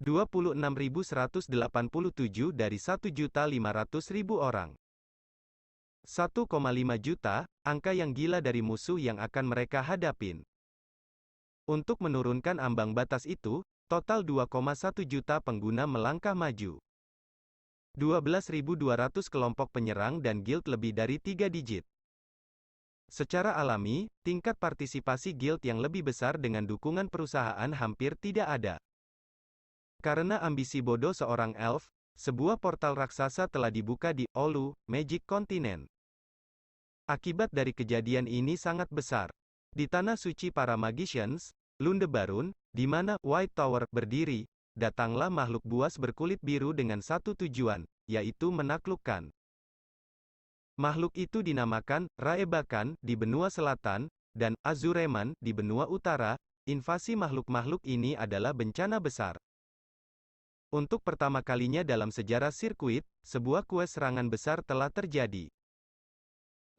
26.187 dari 1.500.000 orang. 1,5 juta, angka yang gila dari musuh yang akan mereka hadapin. Untuk menurunkan ambang batas itu, total 2,1 juta pengguna melangkah maju. 12.200 kelompok penyerang dan guild lebih dari 3 digit. Secara alami, tingkat partisipasi guild yang lebih besar dengan dukungan perusahaan hampir tidak ada. Karena ambisi bodoh seorang elf, sebuah portal raksasa telah dibuka di Olu, Magic Continent. Akibat dari kejadian ini sangat besar. Di tanah suci para magicians, Lundebarun, di mana White Tower berdiri, datanglah makhluk buas berkulit biru dengan satu tujuan, yaitu menaklukkan. Makhluk itu dinamakan Raebakan di benua selatan, dan Azureman di benua utara. Invasi makhluk-makhluk ini adalah bencana besar. Untuk pertama kalinya dalam sejarah sirkuit, sebuah quest serangan besar telah terjadi.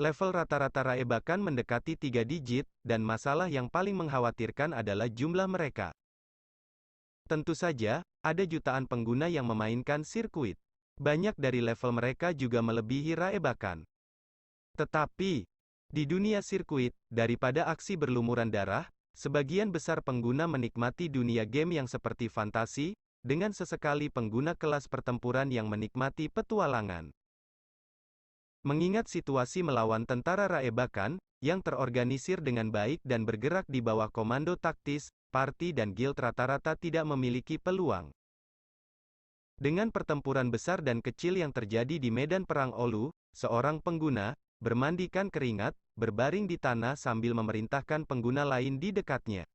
Level rata-rata Raebakan mendekati 3 digit, dan masalah yang paling mengkhawatirkan adalah jumlah mereka. Tentu saja, ada jutaan pengguna yang memainkan sirkuit. Banyak dari level mereka juga melebihi Raebakan. Tetapi, di dunia sirkuit, daripada aksi berlumuran darah, sebagian besar pengguna menikmati dunia game yang seperti fantasi, dengan sesekali pengguna kelas pertempuran yang menikmati petualangan. Mengingat situasi melawan tentara Raebakan, yang terorganisir dengan baik dan bergerak di bawah komando taktis, parti dan guild rata-rata tidak memiliki peluang. Dengan pertempuran besar dan kecil yang terjadi di medan perang Olu, seorang pengguna, bermandikan keringat, berbaring di tanah sambil memerintahkan pengguna lain di dekatnya.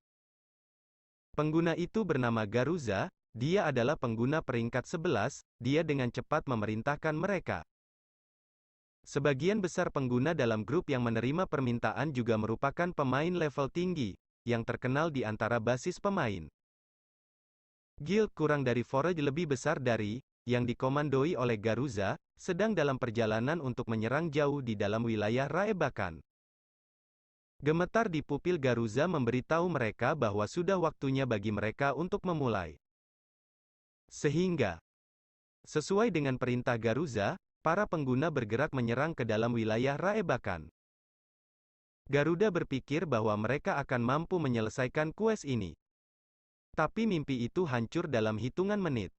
Pengguna itu bernama Garuza, dia adalah pengguna peringkat 11, dia dengan cepat memerintahkan mereka. Sebagian besar pengguna dalam grup yang menerima permintaan juga merupakan pemain level tinggi, yang terkenal di antara basis pemain. Guild kurang dari Forge lebih besar dari, yang dikomandoi oleh Garuza, sedang dalam perjalanan untuk menyerang jauh di dalam wilayah Raebakan. Gemetar di pupil Garuza memberitahu mereka bahwa sudah waktunya bagi mereka untuk memulai. Sehingga, sesuai dengan perintah Garuza, para pengguna bergerak menyerang ke dalam wilayah Raebakan. Garuda berpikir bahwa mereka akan mampu menyelesaikan quest ini. Tapi mimpi itu hancur dalam hitungan menit.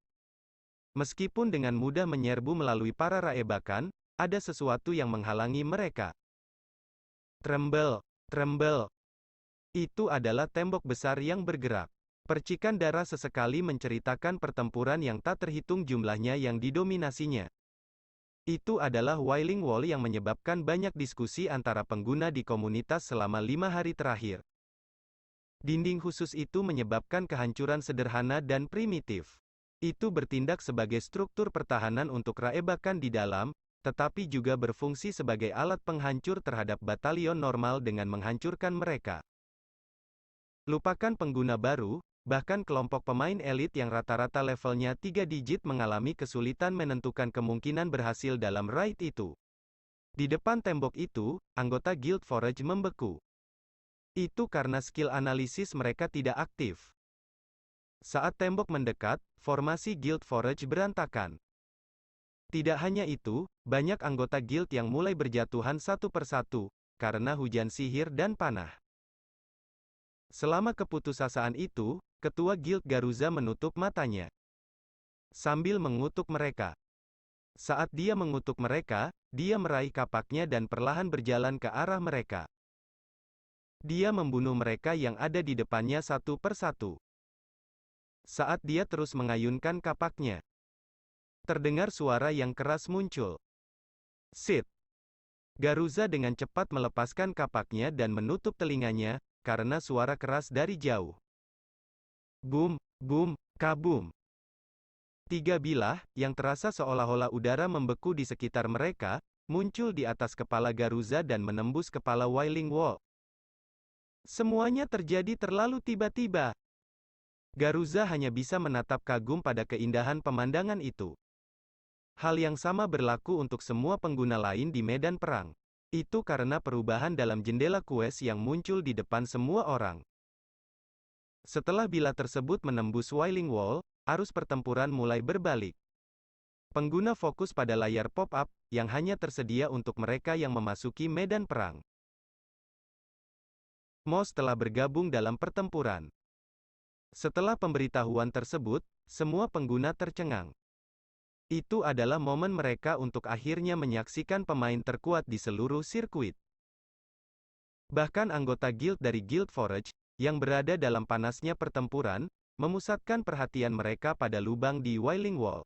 Meskipun dengan mudah menyerbu melalui para Raebakan, ada sesuatu yang menghalangi mereka. Tremble, tremble. Itu adalah tembok besar yang bergerak. Percikan darah sesekali menceritakan pertempuran yang tak terhitung jumlahnya yang didominasinya. Itu adalah Wailing Wall yang menyebabkan banyak diskusi antara pengguna di komunitas selama 5 hari terakhir. Dinding khusus itu menyebabkan kehancuran sederhana dan primitif. Itu bertindak sebagai struktur pertahanan untuk Raebakan di dalam, tetapi juga berfungsi sebagai alat penghancur terhadap batalion normal dengan menghancurkan mereka. Lupakan pengguna baru, bahkan kelompok pemain elit yang rata-rata levelnya 3 digit mengalami kesulitan menentukan kemungkinan berhasil dalam raid itu. Di depan tembok itu, anggota Guild Forge membeku. Itu karena skill analisis mereka tidak aktif. Saat tembok mendekat, formasi Guild Forge berantakan. Tidak hanya itu, banyak anggota guild yang mulai berjatuhan satu persatu, karena hujan sihir dan panah. Selama keputusasaan itu, Ketua Guild Garuza menutup matanya. Sambil mengutuk mereka. Saat dia mengutuk mereka, dia meraih kapaknya dan perlahan berjalan ke arah mereka. Dia membunuh mereka yang ada di depannya satu persatu. Saat dia terus mengayunkan kapaknya, terdengar suara yang keras muncul. Sit! Garuza dengan cepat melepaskan kapaknya dan menutup telinganya, karena suara keras dari jauh. Boom, boom, kabum. 3 bilah, yang terasa seolah-olah udara membeku di sekitar mereka, muncul di atas kepala Garuza dan menembus kepala Wailing Wall. Semuanya terjadi terlalu tiba-tiba. Garuza hanya bisa menatap kagum pada keindahan pemandangan itu. Hal yang sama berlaku untuk semua pengguna lain di medan perang. Itu karena perubahan dalam jendela quest yang muncul di depan semua orang. Setelah bilah tersebut menembus Wailing Wall, arus pertempuran mulai berbalik. Pengguna fokus pada layar pop-up, yang hanya tersedia untuk mereka yang memasuki medan perang. MOS telah bergabung dalam pertempuran. Setelah pemberitahuan tersebut, semua pengguna tercengang. Itu adalah momen mereka untuk akhirnya menyaksikan pemain terkuat di seluruh sirkuit. Bahkan anggota guild dari Guild Forge, yang berada dalam panasnya pertempuran, memusatkan perhatian mereka pada lubang di Wailing Wall.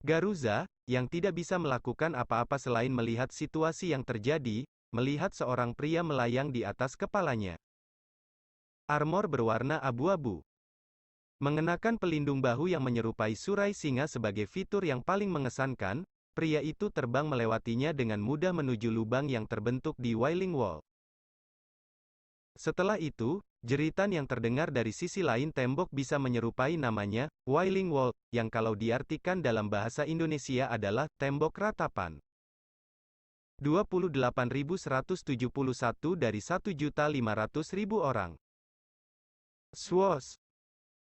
Garuza, yang tidak bisa melakukan apa-apa selain melihat situasi yang terjadi, melihat seorang pria melayang di atas kepalanya. Armor berwarna abu-abu. Mengenakan pelindung bahu yang menyerupai surai singa sebagai fitur yang paling mengesankan, pria itu terbang melewatinya dengan mudah menuju lubang yang terbentuk di Wailing Wall. Setelah itu, jeritan yang terdengar dari sisi lain tembok bisa menyerupai namanya, Wailing Wall, yang kalau diartikan dalam bahasa Indonesia adalah tembok ratapan. 28.171 dari 1.500.000 orang. Swoosh!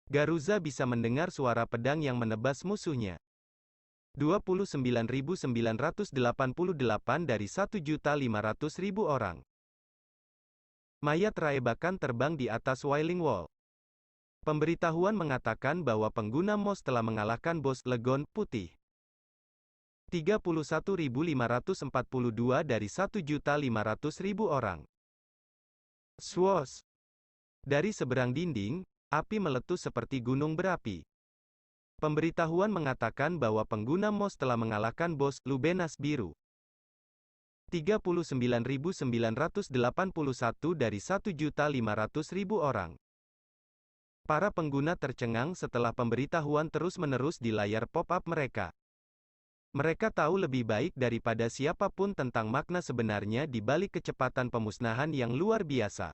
Garuza bisa mendengar suara pedang yang menebas musuhnya. 29.988 dari 1.500.000 orang. Mayat Raebakan terbang di atas Wailing Wall. Pemberitahuan mengatakan bahwa pengguna MOS telah mengalahkan bos Legon Putih. 31.542 dari 1.500.000 orang. Swoosh! Dari seberang dinding, api meletus seperti gunung berapi. Pemberitahuan mengatakan bahwa pengguna MOS telah mengalahkan bos Lubenas Biru. 39.981 dari 1.500.000 orang. Para pengguna tercengang setelah pemberitahuan terus-menerus di layar pop-up mereka. Mereka tahu lebih baik daripada siapapun tentang makna sebenarnya di balik kecepatan pemusnahan yang luar biasa.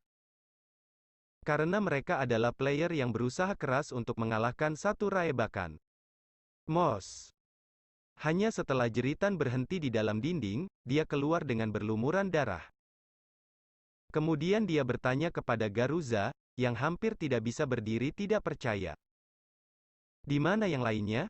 Karena mereka adalah player yang berusaha keras untuk mengalahkan satu Raebakan. MOS. Hanya setelah jeritan berhenti di dalam dinding, dia keluar dengan berlumuran darah. Kemudian dia bertanya kepada Garuza, yang hampir tidak bisa berdiri tidak percaya. Di mana yang lainnya?